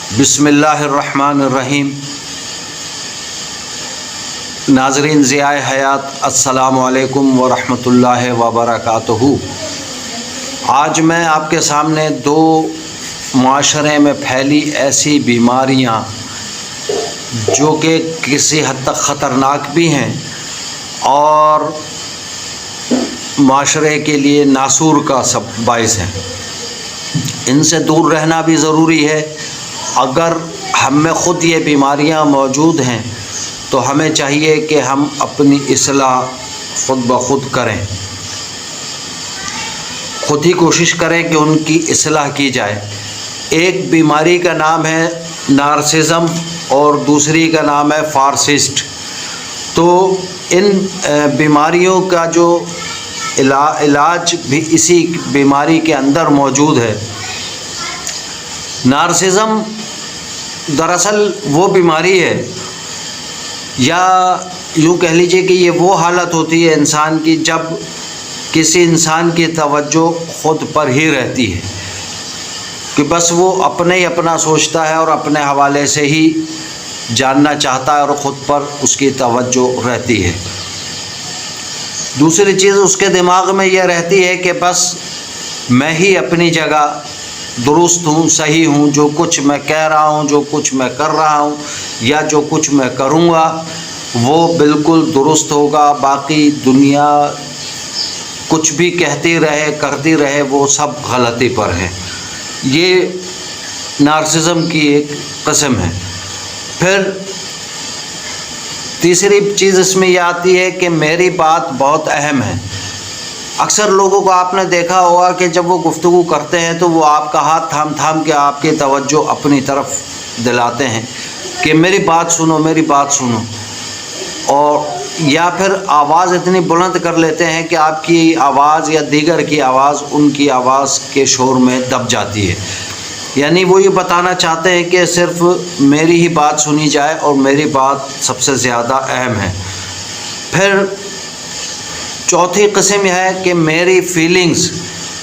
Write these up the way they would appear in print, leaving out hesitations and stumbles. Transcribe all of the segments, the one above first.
بسم اللہ الرحمن الرحیم۔ ناظرین ضیاء حیات، السلام علیکم ورحمۃ اللہ وبرکاتہ۔ آج میں آپ کے سامنے دو معاشرے میں پھیلی ایسی بیماریاں جو کہ کسی حد تک خطرناک بھی ہیں اور معاشرے کے لیے ناسور کا باعث ہیں، ان سے دور رہنا بھی ضروری ہے۔ اگر ہم میں خود یہ بیماریاں موجود ہیں تو ہمیں چاہیے کہ ہم اپنی اصلاح خود بخود کریں، خود ہی کوشش کریں کہ ان کی اصلاح کی جائے۔ ایک بیماری کا نام ہے نارسزم اور دوسری کا نام ہے فارسسٹ۔ تو ان بیماریوں کا جو علاج بھی اسی بیماری کے اندر موجود ہے۔ نارسزم دراصل وہ بیماری ہے، یا یوں کہہ لیجئے کہ یہ وہ حالت ہوتی ہے انسان کی جب کسی انسان کی توجہ خود پر ہی رہتی ہے، کہ بس وہ اپنے ہی اپنا سوچتا ہے اور اپنے حوالے سے ہی جاننا چاہتا ہے اور خود پر اس کی توجہ رہتی ہے۔ دوسری چیز اس کے دماغ میں یہ رہتی ہے کہ بس میں ہی اپنی جگہ درست ہوں، صحیح ہوں، جو کچھ میں کہہ رہا ہوں، جو کچھ میں کر رہا ہوں یا جو کچھ میں کروں گا وہ بالکل درست ہوگا، باقی دنیا کچھ بھی کہتی رہے کرتی رہے وہ سب غلطی پر ہے۔ یہ نارسزم کی ایک قسم ہے۔ پھر تیسری چیز اس میں یہ آتی ہے کہ میری بات بہت اہم ہے۔ اکثر لوگوں کو آپ نے دیکھا ہوگا کہ جب وہ گفتگو کرتے ہیں تو وہ آپ کا ہاتھ تھام تھام کے آپ کی توجہ اپنی طرف دلاتے ہیں کہ میری بات سنو، میری بات سنو، اور یا پھر آواز اتنی بلند کر لیتے ہیں کہ آپ کی آواز یا دیگر کی آواز ان کی آواز کے شور میں دب جاتی ہے۔ یعنی وہ یہ بتانا چاہتے ہیں کہ صرف میری ہی بات سنی جائے اور میری بات سب سے زیادہ اہم ہے۔ پھر چوتھی قسم یہ ہے کہ میری فیلنگز،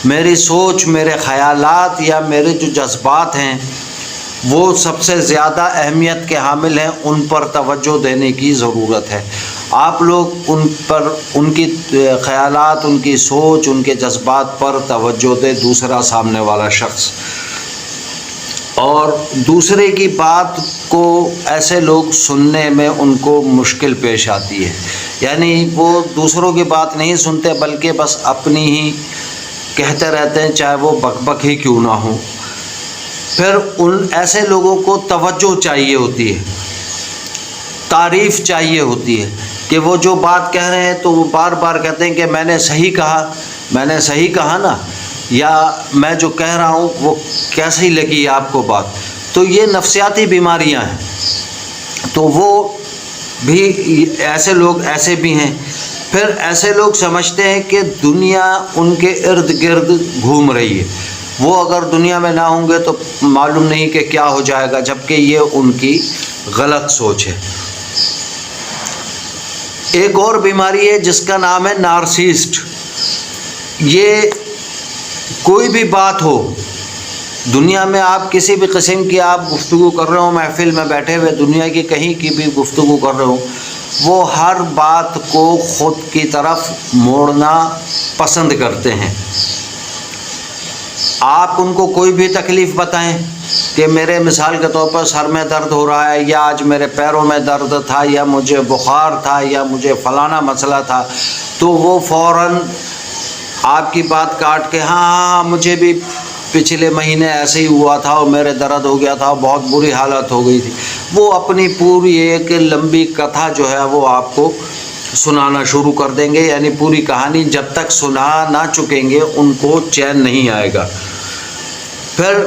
میری سوچ، میرے خیالات یا میرے جو جذبات ہیں وہ سب سے زیادہ اہمیت کے حامل ہیں، ان پر توجہ دینے کی ضرورت ہے۔ آپ لوگ ان پر، ان کی خیالات، ان کی سوچ، ان کے جذبات پر توجہ دے، دوسرا سامنے والا شخص۔ اور دوسرے کی بات کو ایسے لوگ سننے میں ان کو مشکل پیش آتی ہے، یعنی وہ دوسروں کی بات نہیں سنتے بلکہ بس اپنی ہی کہتے رہتے ہیں، چاہے وہ بک بک ہی کیوں نہ ہو۔ پھر ان ایسے لوگوں کو توجہ چاہیے ہوتی ہے، تعریف چاہیے ہوتی ہے، کہ وہ جو بات کہہ رہے ہیں تو وہ بار بار کہتے ہیں کہ میں نے صحیح کہا، میں نے صحیح کہا نا، یا میں جو کہہ رہا ہوں وہ کیسی لگی آپ کو بات۔ تو یہ نفسیاتی بیماریاں ہیں، تو وہ بھی ایسے لوگ ایسے بھی ہیں۔ پھر ایسے لوگ سمجھتے ہیں کہ دنیا ان کے ارد گرد گھوم رہی ہے، وہ اگر دنیا میں نہ ہوں گے تو معلوم نہیں کہ کیا ہو جائے گا، جبکہ یہ ان کی غلط سوچ ہے۔ ایک اور بیماری ہے جس کا نام ہے نارسسٹ۔ یہ کوئی بھی بات ہو دنیا میں، آپ کسی بھی قسم کی آپ گفتگو کر رہے ہو، محفل میں بیٹھے ہوئے دنیا کی کہیں کی بھی گفتگو کر رہے ہو، وہ ہر بات کو خود کی طرف موڑنا پسند کرتے ہیں۔ آپ ان کو کوئی بھی تکلیف بتائیں کہ میرے مثال کے طور پر سر میں درد ہو رہا ہے، یا آج میرے پیروں میں درد تھا، یا مجھے بخار تھا، یا مجھے فلانا مسئلہ تھا، تو وہ فوراً آپ کی بات کاٹ کے ہاں مجھے بھی پچھلے مہینے ایسے ہی ہوا تھا اور میرے درد ہو گیا تھا، بہت بری حالت ہو گئی تھی۔ وہ اپنی پوری ایک لمبی کتھا جو ہے وہ آپ کو سنانا شروع کر دیں گے، یعنی پوری کہانی جب تک سنا نہ چکیں گے ان کو چین نہیں آئے گا۔ پھر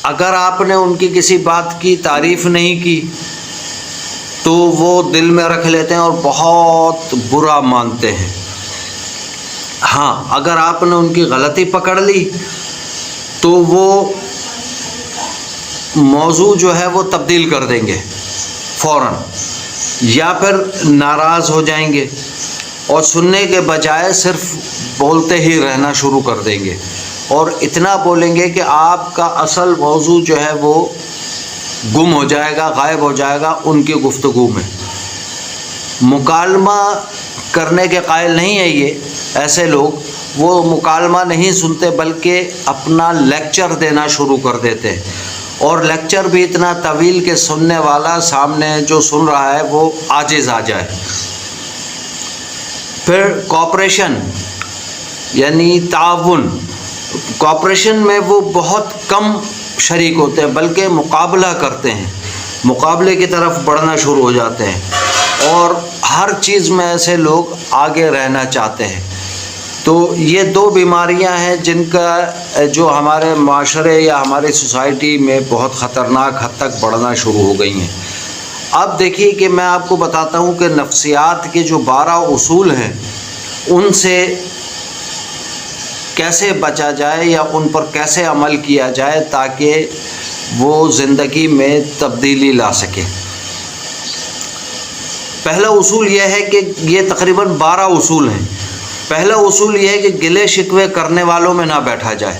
اگر آپ نے ان کی کسی بات کی تعریف نہیں کی تو وہ دل میں رکھ لیتے ہیں اور بہت برا مانتے ہیں۔ ہاں اگر آپ نے ان کی غلطی پکڑ لی تو وہ موضوع جو ہے وہ تبدیل کر دیں گے فوراً، یا پھر ناراض ہو جائیں گے اور سننے کے بجائے صرف بولتے ہی رہنا شروع کر دیں گے، اور اتنا بولیں گے کہ آپ کا اصل موضوع جو ہے وہ گم ہو جائے گا، غائب ہو جائے گا ان کی گفتگو میں۔ مکالمہ کرنے کے قائل نہیں ہے یہ ایسے لوگ، وہ مکالمہ نہیں سنتے بلکہ اپنا لیکچر دینا شروع کر دیتے ہیں، اور لیکچر بھی اتنا طویل کہ سننے والا سامنے جو سن رہا ہے وہ عاجز آ جائے۔ پھر کوآپریشن یعنی تعاون، کوآپریشن میں وہ بہت کم شریک ہوتے ہیں بلکہ مقابلہ کرتے ہیں، مقابلے کی طرف بڑھنا شروع ہو جاتے ہیں، اور ہر چیز میں ایسے لوگ آگے رہنا چاہتے ہیں۔ تو یہ دو بیماریاں ہیں جن کا جو ہمارے معاشرے یا ہماری سوسائٹی میں بہت خطرناک حد تک بڑھنا شروع ہو گئی ہیں۔ اب دیکھیے کہ میں آپ کو بتاتا ہوں کہ نفسیات کے جو 12 اصول ہیں ان سے کیسے بچا جائے یا ان پر کیسے عمل کیا جائے تاکہ وہ زندگی میں تبدیلی لا سکے۔ پہلا اصول یہ ہے کہ یہ تقریباً 12 اصول ہیں۔ پہلا اصول یہ ہے کہ گلے شکوے کرنے والوں میں نہ بیٹھا جائے۔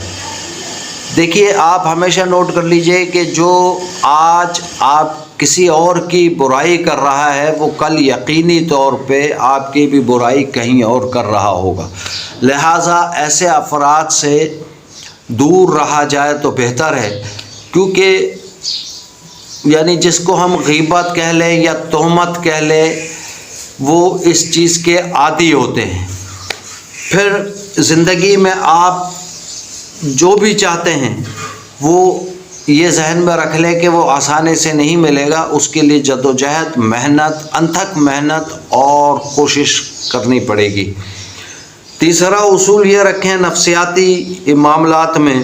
دیکھیے آپ ہمیشہ نوٹ کر لیجئے کہ جو آج آپ کسی اور کی برائی کر رہا ہے وہ کل یقینی طور پہ آپ کی بھی برائی کہیں اور کر رہا ہوگا، لہٰذا ایسے افراد سے دور رہا جائے تو بہتر ہے، کیونکہ یعنی جس کو ہم غیبت کہہ لیں یا تہمت کہہ لیں وہ اس چیز کے عادی ہوتے ہیں۔ پھر زندگی میں آپ جو بھی چاہتے ہیں وہ یہ ذہن میں رکھ لیں کہ وہ آسانی سے نہیں ملے گا، اس کے لیے جدوجہد، محنت، انتھک محنت اور کوشش کرنی پڑے گی۔ تیسرا اصول یہ رکھیں نفسیاتی معاملات میں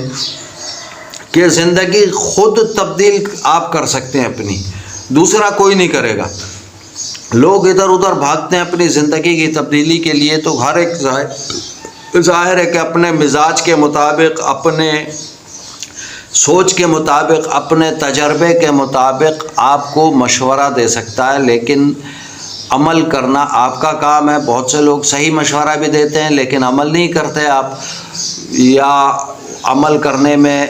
کہ زندگی خود تبدیل آپ کر سکتے ہیں اپنی، دوسرا کوئی نہیں کرے گا۔ لوگ ادھر ادھر بھاگتے ہیں اپنی زندگی کی تبدیلی کے لیے، تو ہر ایک ظاہر ہے کہ اپنے مزاج کے مطابق، اپنے سوچ کے مطابق، اپنے تجربے کے مطابق آپ کو مشورہ دے سکتا ہے، لیکن عمل کرنا آپ کا کام ہے۔ بہت سے لوگ صحیح مشورہ بھی دیتے ہیں لیکن عمل نہیں کرتے آپ، یا عمل کرنے میں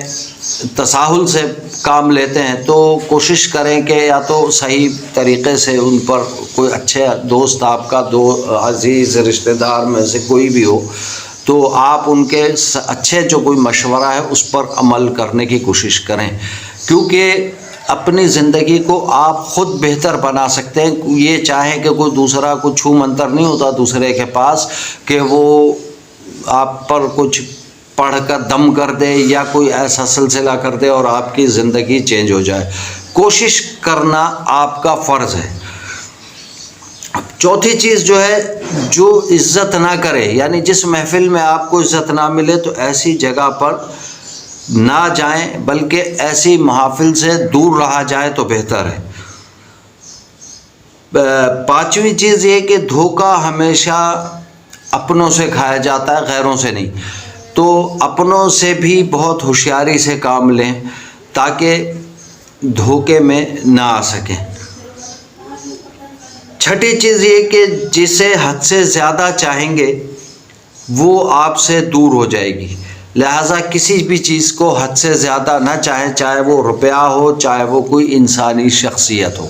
تساہل سے کام لیتے ہیں۔ تو کوشش کریں کہ یا تو صحیح طریقے سے ان پر کوئی اچھے دوست، آپ کا عزیز رشتہ دار میں سے کوئی بھی ہو، تو آپ ان کے اچھے جو کوئی مشورہ ہے اس پر عمل کرنے کی کوشش کریں، کیونکہ اپنی زندگی کو آپ خود بہتر بنا سکتے ہیں۔ یہ چاہیں کہ کوئی دوسرا کوئی چھو منتر نہیں ہوتا دوسرے کے پاس کہ وہ آپ پر کچھ پڑھ کر دم کر دے یا کوئی ایسا سلسلہ کر دے اور آپ کی زندگی چینج ہو جائے۔ کوشش کرنا آپ کا فرض ہے۔ چوتھی چیز جو ہے، جو عزت نہ کرے، یعنی جس محفل میں آپ کو عزت نہ ملے تو ایسی جگہ پر نہ جائیں، بلکہ ایسی محافل سے دور رہا جائے تو بہتر ہے۔ پانچویں چیز یہ کہ دھوکہ ہمیشہ اپنوں سے کھایا جاتا ہے، غیروں سے نہیں، تو اپنوں سے بھی بہت ہوشیاری سے کام لیں تاکہ دھوکے میں نہ آ سکیں۔ چھٹی چیز یہ کہ جسے حد سے زیادہ چاہیں گے وہ آپ سے دور ہو جائے گی، لہٰذا کسی بھی چیز کو حد سے زیادہ نہ چاہیں، چاہے وہ روپیہ ہو، چاہے وہ کوئی انسانی شخصیت ہو۔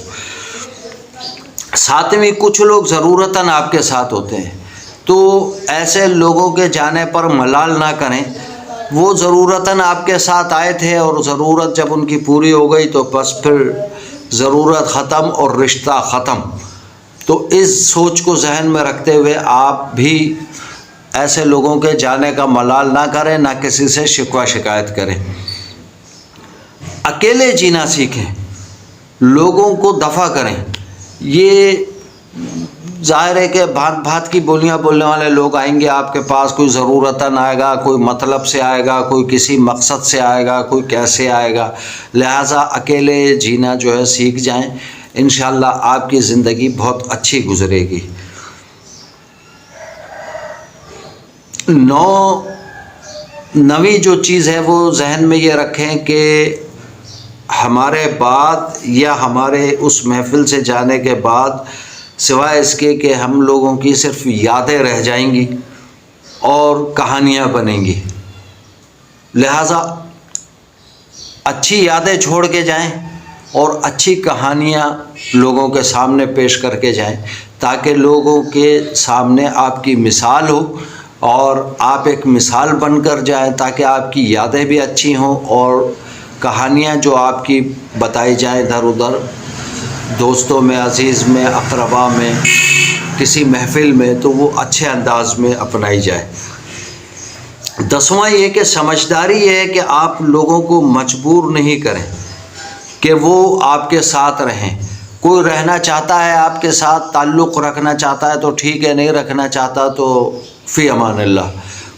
ساتویں، کچھ لوگ ضرورتاً آپ کے ساتھ ہوتے ہیں، تو ایسے لوگوں کے جانے پر ملال نہ کریں۔ وہ ضرورتاً آپ کے ساتھ آئے تھے اور ضرورت جب ان کی پوری ہو گئی تو بس پھر ضرورت ختم اور رشتہ ختم۔ تو اس سوچ کو ذہن میں رکھتے ہوئے آپ بھی ایسے لوگوں کے جانے کا ملال نہ کریں، نہ کسی سے شکوہ شکایت کریں۔ اکیلے جینا سیکھیں، لوگوں کو دفع کریں۔ یہ ظاہر ہے کہ بھانت بھانت کی بولیاں بولنے والے لوگ آئیں گے آپ کے پاس، کوئی ضرورتاً آئے گا، کوئی مطلب سے آئے گا، کوئی کسی مقصد سے آئے گا، کوئی کیسے آئے گا، لہٰذا اکیلے جینا جو ہے سیکھ جائیں، انشاءاللہ آپ کی زندگی بہت اچھی گزرے گی۔ 9ویں جو چیز ہے وہ ذہن میں یہ رکھیں کہ ہمارے بعد یا ہمارے اس محفل سے جانے کے بعد سوائے اس کے کہ ہم لوگوں کی صرف یادیں رہ جائیں گی اور کہانیاں بنیں گی، لہٰذا اچھی یادیں چھوڑ کے جائیں، اور اچھی کہانیاں لوگوں کے سامنے پیش کر کے جائیں تاکہ لوگوں کے سامنے آپ کی مثال ہو اور آپ ایک مثال بن کر جائیں، تاکہ آپ کی یادیں بھی اچھی ہوں اور کہانیاں جو آپ کی بتائی جائیں ادھر ادھر دوستوں میں، عزیز میں، اقربا میں، کسی محفل میں، تو وہ اچھے انداز میں اپنائی جائے۔ 10واں یہ کہ سمجھداری یہ ہے کہ آپ لوگوں کو مجبور نہیں کریں کہ وہ آپ کے ساتھ رہیں۔ کوئی رہنا چاہتا ہے آپ کے ساتھ، تعلق رکھنا چاہتا ہے تو ٹھیک ہے، نہیں رکھنا چاہتا تو فی امان اللہ،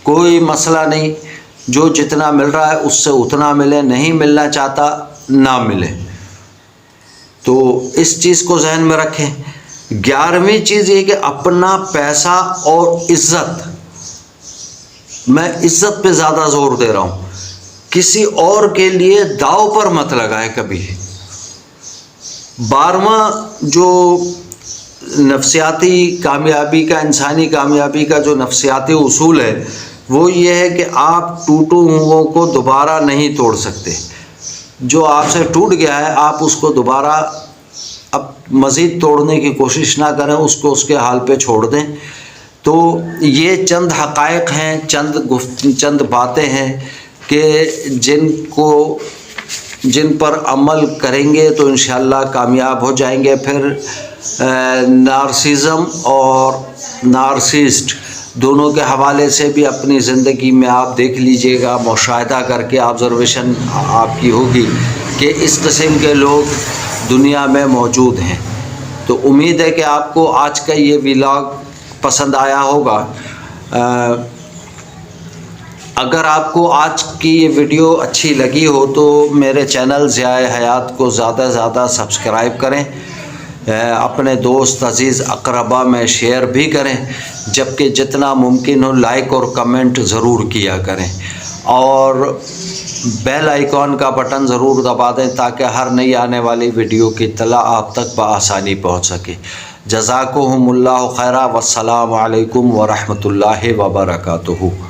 کوئی مسئلہ نہیں۔ جو جتنا مل رہا ہے اس سے اتنا ملے، نہیں ملنا چاہتا نہ ملے، تو اس چیز کو ذہن میں رکھیں۔ 11ویں چیز یہ کہ اپنا پیسہ اور عزت، میں عزت پہ زیادہ زور دے رہا ہوں، کسی اور کے لیے داؤ پر مت لگائے کبھی۔ 12واں جو نفسیاتی کامیابی کا، انسانی کامیابی کا جو نفسیاتی اصول ہے وہ یہ ہے کہ آپ ٹوٹے ہوئوں کو دوبارہ نہیں توڑ سکتے۔ جو آپ سے ٹوٹ گیا ہے آپ اس کو دوبارہ اب مزید توڑنے کی کوشش نہ کریں، اس کو اس کے حال پہ چھوڑ دیں۔ تو یہ چند حقائق ہیں، چند باتیں ہیں کہ جن پر عمل کریں گے تو انشاءاللہ کامیاب ہو جائیں گے۔ پھر نارسزم اور نارسسٹ دونوں کے حوالے سے بھی اپنی زندگی میں آپ دیکھ لیجئے گا، مشاہدہ کر کے آبزرویشن آپ کی ہوگی کہ اس قسم کے لوگ دنیا میں موجود ہیں۔ تو امید ہے کہ آپ کو آج کا یہ ولاگ پسند آیا ہوگا۔ اگر آپ کو آج کی یہ ویڈیو اچھی لگی ہو تو میرے چینل ضیاء حیات کو زیادہ سے زیادہ سبسکرائب کریں، اپنے دوست عزیز اقربا میں شیئر بھی کریں، جبکہ جتنا ممکن ہو لائک اور کمنٹ ضرور کیا کریں، اور بیل آئیکن کا بٹن ضرور دبا دیں تاکہ ہر نئی آنے والی ویڈیو کی اطلاع آپ تک بآسانی پہنچ سکے۔ جزاکم اللہ خیرا، والسلام علیکم ورحمۃ اللہ وبرکاتہ۔